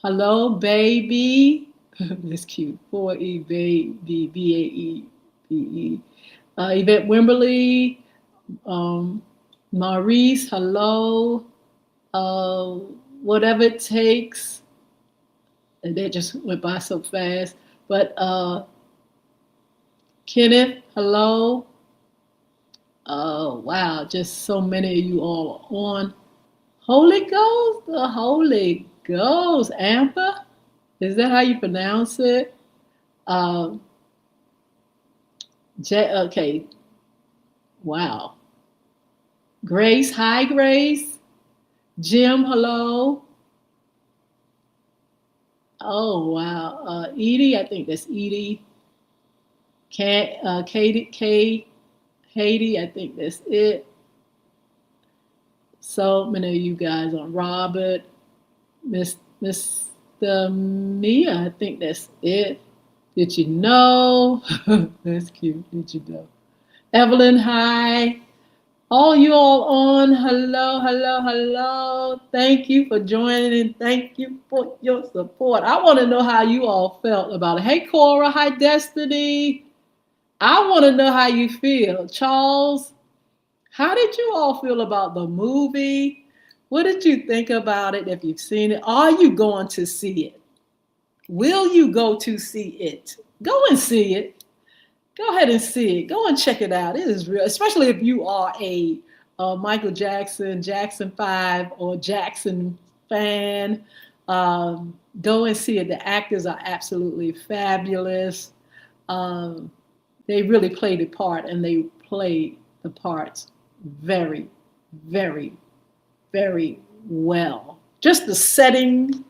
[SPEAKER 2] Hello, baby. That's cute. 4E, baby, B-A-E-B-E. Yvette Wimberly. Maurice, hello. Whatever it takes. And that just went by so fast. But Kenneth, hello. Wow, just so many of you all are on. Holy Ghost, the Holy Ghost. Amber, is that how you pronounce it? Okay. Wow. Grace, hi Grace. Jim, hello. Oh wow. Edie, I think that's Edie. Katie, Haiti, I think that's it. So many of you guys on Robert, Mr. Mia, I think that's it. Did you know? That's cute. Did you know? Evelyn, hi. All you all on, hello, hello, hello. Thank you for joining and thank you for your support. I want to know how you all felt about it. Hey, Cora, hi, Destiny. I want to know how you feel. Charles, how did you all feel about the movie? What did you think about it if you've seen it? Are you going to see it? Will you go to see it? Go and see it. Go ahead and see it. Go and check it out. It is real, especially if you are a Michael Jackson, Jackson 5, or Jackson fan. Go and see it. The actors are absolutely fabulous. they really played a part, and they played the parts very, very, very well. Just the setting,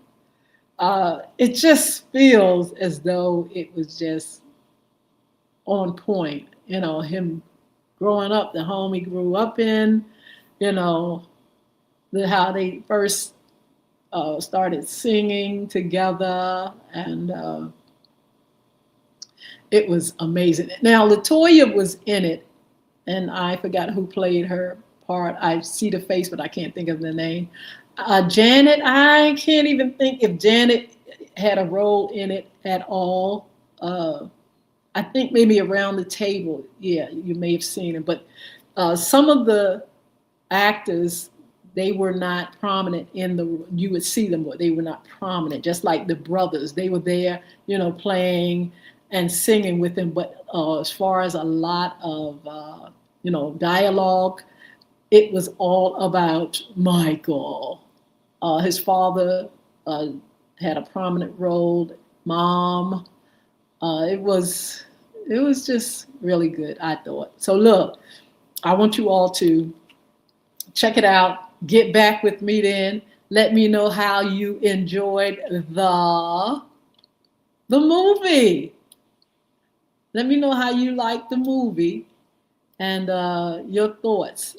[SPEAKER 2] it just feels as though it was just on point. You know, him growing up, the home he grew up in, you know, how they first started singing together, and it was amazing. Now, LaToya was in it, and I forgot who played her part. I see the face, but I can't think of the name. Janet, I can't even think if Janet had a role in it at all. I think maybe Around the Table, yeah, you may have seen it, but some of the actors, they were not prominent in the, you would see them, but they were not prominent, just like the brothers. They were there, you know, playing and singing with him, but as far as a lot of, you know, dialogue, it was all about Michael. His father had a prominent role, mom. It was just really good, I thought. So look, I want you all to check it out. Get back with me then. Let me know how you enjoyed the movie. Let me know how you liked the movie and your thoughts.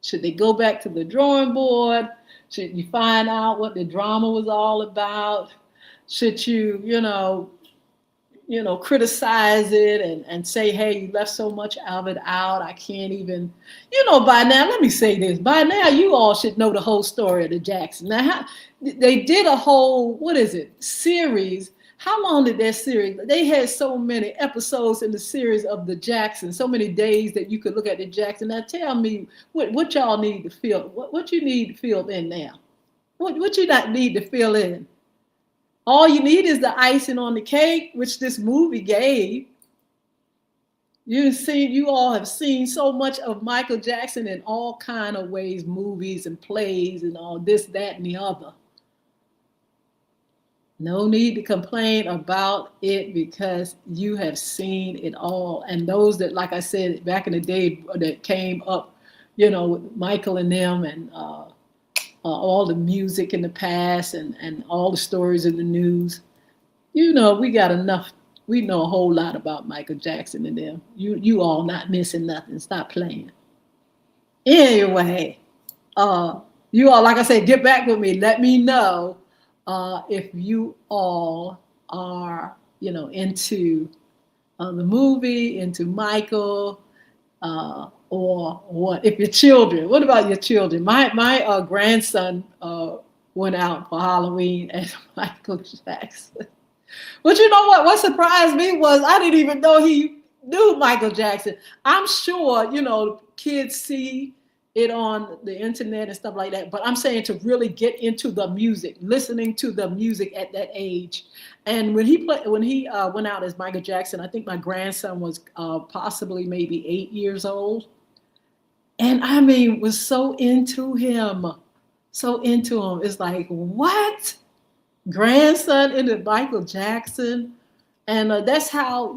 [SPEAKER 2] Should they go back to the drawing board? Should you find out what the drama was all about? Should you, you know, criticize it and say, hey, you left so much of it out, I can't even, by now, let me say this, by now you all should know the whole story of the Jacksons. Now, they did a whole, series. How long did that series, they had so many episodes in the series of the Jacksons, so many days that you could look at the Jacksons. Now tell me what y'all need to fill, what you need to fill in now? What you not need to fill in? All you need is the icing on the cake, which this movie gave. You all have seen so much of Michael Jackson in all kind of ways, movies and plays and all this, that, and the other. No need to complain about it because you have seen it all. And those that, like I said, back in the day that came up, with Michael and them and all the music in the past and all the stories in the news. We got enough. We know a whole lot about Michael Jackson and them. You all not missing nothing. Stop playing. Anyway, you all, like I said, get back with me. Let me know if you all are, into the movie, into Michael, or what? If your children, what about your children? My grandson went out for Halloween as Michael Jackson. But you know what? What surprised me was I didn't even know he knew Michael Jackson. I'm sure, kids see it on the internet and stuff like that. But I'm saying to really get into the music, listening to the music at that age. And when he went out as Michael Jackson, I think my grandson was possibly maybe 8 years old. And I mean, was so into him. It's like, what? Grandson into Michael Jackson? And that's how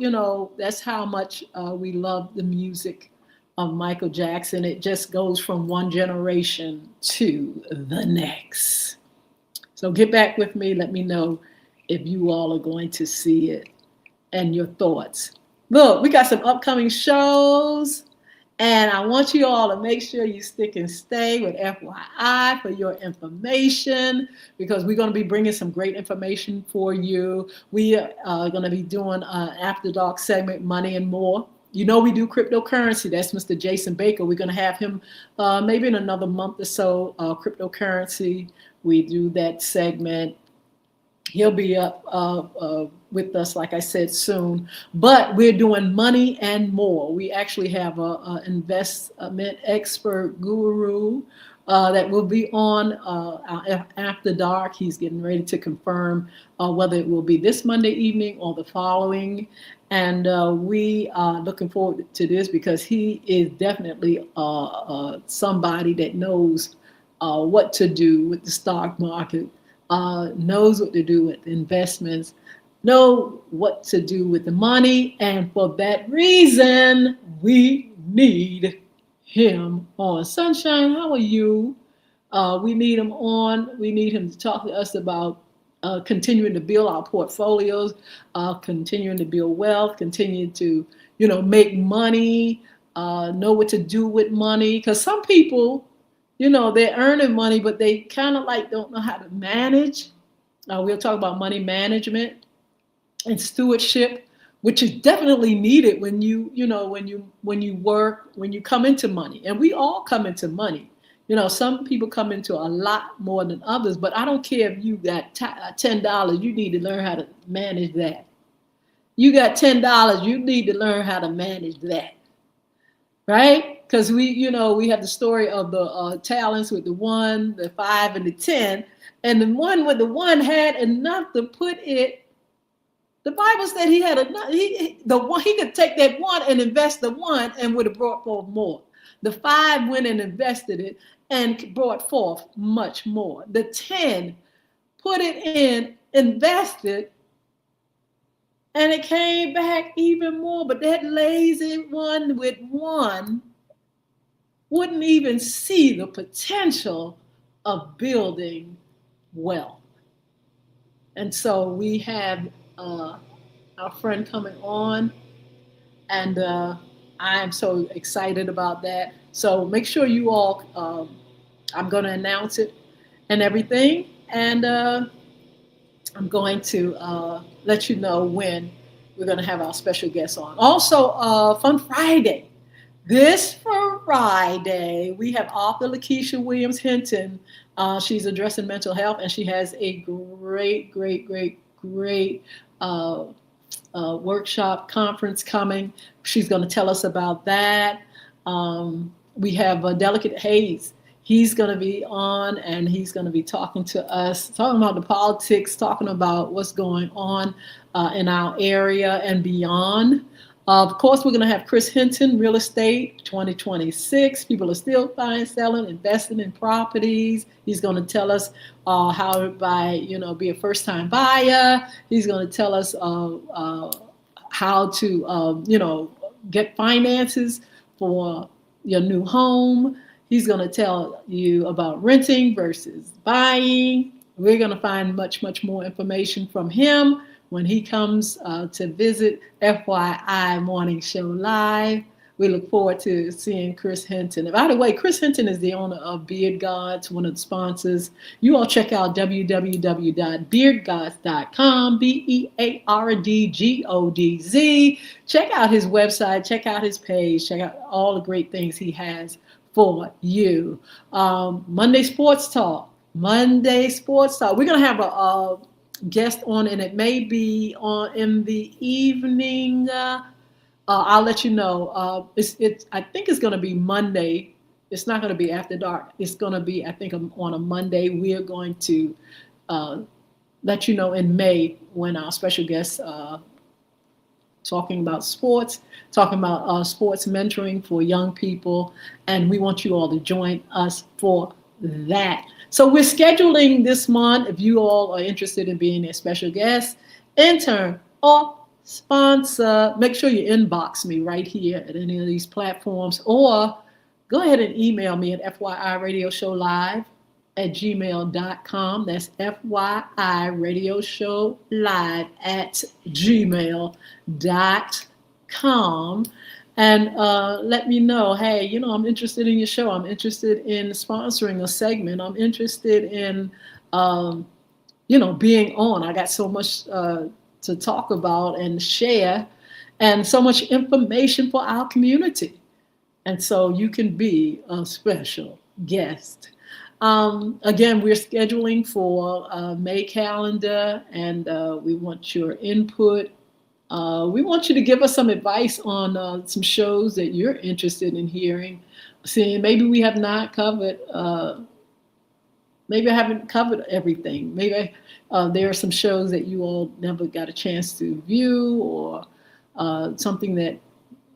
[SPEAKER 2] much we love the music of Michael Jackson. It just goes from one generation to the next. So get back with me. Let me know if you all are going to see it and your thoughts. Look, we got some upcoming shows. And I want you all to make sure you stick and stay with FYI for your information, because we're going to be bringing some great information for you. We are going to be doing an After Dark segment, Money and More. We do cryptocurrency. That's Mr. Jason Baker. We're going to have him maybe in another month or so, cryptocurrency. We do that segment. He'll be up with us, like I said, soon. But we're doing Money and More. We actually have an investment expert guru that will be on After Dark. He's getting ready to confirm whether it will be this Monday evening or the following. And we are looking forward to this because he is definitely somebody that knows what to do with the stock market. Knows what to do with investments, know what to do with the money. And for that reason, we need him on. Sunshine, how are you? We need him on. We need him to talk to us about continuing to build our portfolios, continuing to build wealth, continue to, make money, know what to do with money. Because some people, they're earning money, but they kind of like don't know how to manage. We'll talk about money management and stewardship, which is definitely needed when when you work, when you come into money. And we all come into money. Some people come into a lot more than others, but I don't care if you got $10, you need to learn how to manage that. You got $10, you need to learn how to manage that, right? Because we have the story of the talents with the 1, the 5, and the 10, and the one with the 1 had enough to put it. The Bible said he had enough. He could take that 1 and invest the 1 and would have brought forth more. The 5 went and invested it and brought forth much more. The 10 put it in, invested, and it came back even more. But that lazy one with 1 wouldn't even see the potential of building wealth. And so we have our friend coming on, and I am so excited about that. So make sure you all, I'm going to announce it and everything, and I'm going to let you know when we're going to have our special guest on. Also, Fun Friday. This Friday, we have author Lakeisha Williams Hinton. She's addressing mental health, and she has a great workshop conference coming. She's going to tell us about that. We have Delicate Hayes. He's going to be on, and he's going to be talking to us, talking about the politics, talking about what's going on in our area and beyond. Of course, we're going to have Chris Hinton, Real Estate 2026. People are still buying, selling, investing in properties. He's going to tell us how to be a first-time buyer. He's going to tell us how to, get finances for your new home. He's going to tell you about renting versus buying. We're going to find much more information from him when he comes to visit FYI Morning Show Live. We look forward to seeing Chris Hinton. And by the way, Chris Hinton is the owner of Beard Gods, one of the sponsors. You all check out www.beardgods.com, BEARDGODZ. Check out his website, check out his page, check out all the great things he has for you. Monday Sports Talk. We're going to have a guest on, and it may be on in the evening. I'll let you know. I think it's going to be Monday. It's not going to be after dark. It's going to be, I think, on a Monday. We are going to let you know in May when our special guest talking about sports, talking about sports mentoring for young people, and we want you all to join us for that. So we're scheduling this month. If you all are interested in being a special guest, intern, or sponsor, make sure you inbox me right here at any of these platforms, or go ahead and email me at FYIRadioShowLive@gmail.com. That's FYIRadioShowLive@gmail.com. And let me know, hey, I'm interested in your show. I'm interested in sponsoring a segment. I'm interested in, being on. I got so much to talk about and share, and so much information for our community. And so you can be a special guest. Again, we're scheduling for May calendar, and we want your input. We want you to give us some advice on some shows that you're interested in hearing. Seeing maybe we have not covered, maybe I haven't covered everything. Maybe there are some shows that you all never got a chance to view, or something that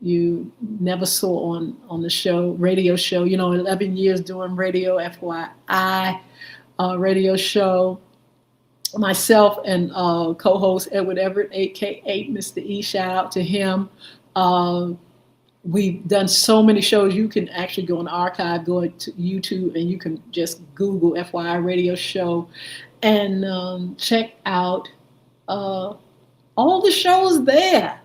[SPEAKER 2] you never saw on the show, radio show. 11 years doing radio, FYI radio show. myself and co-host Edward Everett, aka Mr. E. Shout out to him. Uh, we've done so many shows. You can actually go on the archive, go to YouTube, and you can just Google FYI Radio Show and check out uh, all the shows there.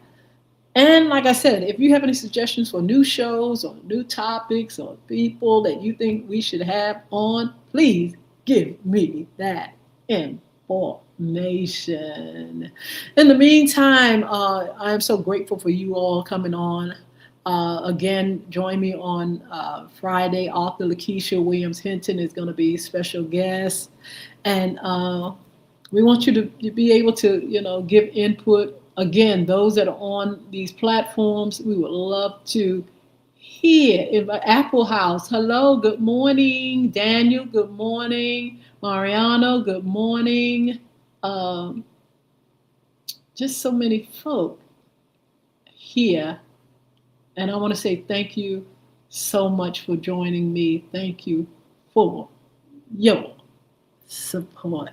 [SPEAKER 2] And like I said, if you have any suggestions for new shows or new topics or people that you think we should have on, please give me that information. In the meantime, I am so grateful for you all coming on. Again, join me on Friday. Author Lakeisha Williams Hinton is going to be special guest. And we want you to be able to, give input. Again, those that are on these platforms, we would love to hear. If Apple House, hello, good morning. Daniel, good morning. Mariano, good morning. Just so many folk here. And I want to say thank you so much for joining me. Thank you for your support.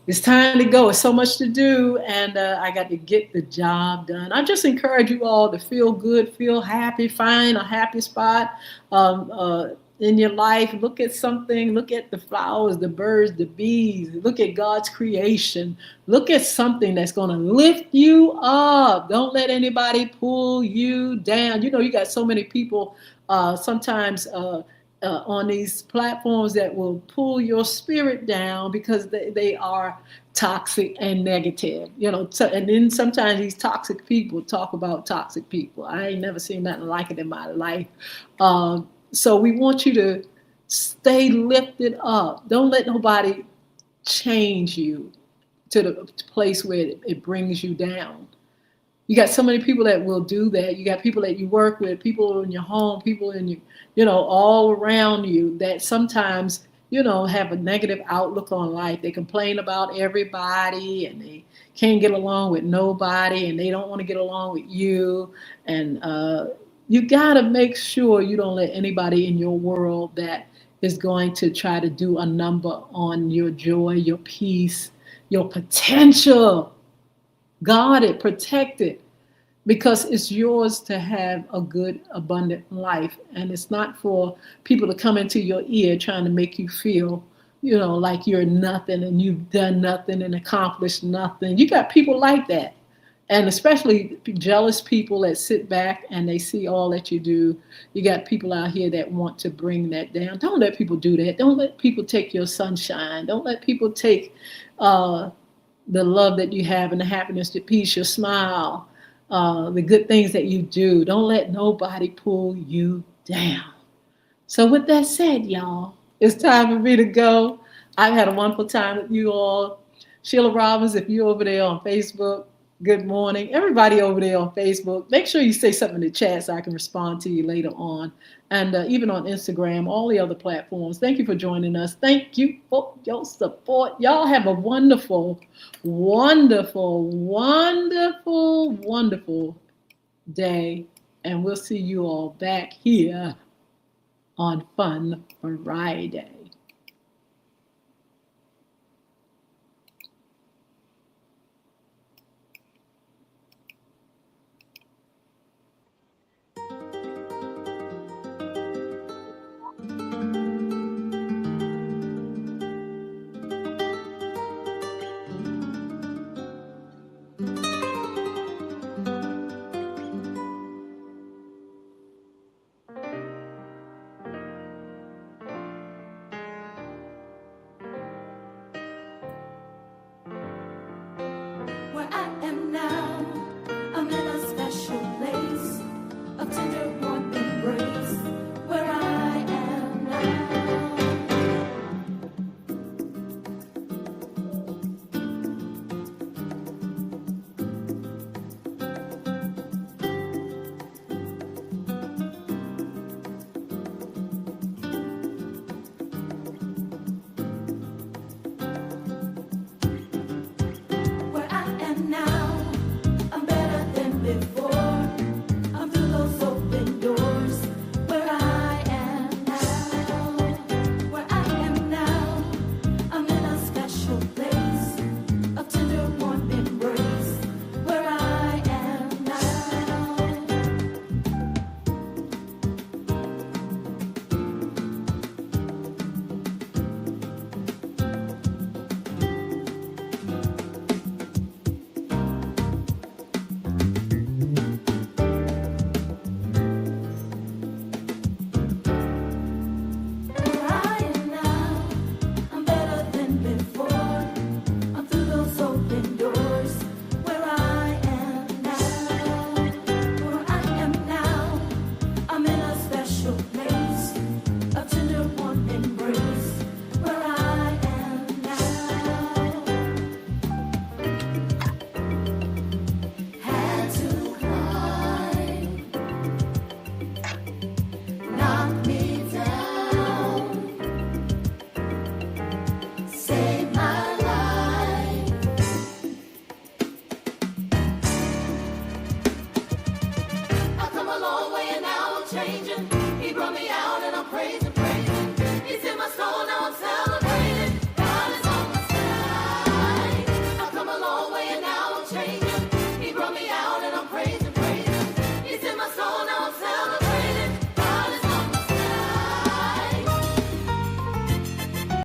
[SPEAKER 2] It's time to go. It's so much to do, and I got to get the job done. I just encourage you all to feel good, feel happy, find a happy spot in your life. Look at something. Look at the flowers, the birds, the bees. Look at God's creation. Look at something that's going to lift you up. Don't let anybody pull you down. You got so many people sometimes on these platforms that will pull your spirit down because they are toxic and negative. And then sometimes these toxic people talk about toxic people. I ain't never seen nothing like it in my life. So we want you to stay lifted up. Don't let nobody change you to the place where it brings you down. You got so many people that will do that. You got people that you work with, people in your home, people in your, all around you that sometimes, have a negative outlook on life. They complain about everybody and they can't get along with nobody and they don't want to get along with you. And you got to make sure you don't let anybody in your world that is going to try to do a number on your joy, your peace, your potential. Guard it, protect it, because it's yours to have a good, abundant life. And it's not for people to come into your ear trying to make you feel, like you're nothing and you've done nothing and accomplished nothing. You got people like that. And especially jealous people that sit back and they see all that you do. You got people out here that want to bring that down. Don't let people do that. Don't let people take your sunshine. Don't let people take the love that you have and the happiness, the peace, your smile, the good things that you do. Don't let nobody pull you down. So with that said, y'all, it's time for me to go. I've had a wonderful time with you all. Sheila Robbins, if you're over there on Facebook, good morning. Everybody over there on Facebook, make sure you say something in the chat so I can respond to you later on. And even on Instagram, all the other platforms. Thank you for joining us. Thank you for your support. Y'all have a wonderful, wonderful, wonderful, wonderful day. And we'll see you all back here on Fun Friday.
[SPEAKER 1] praising.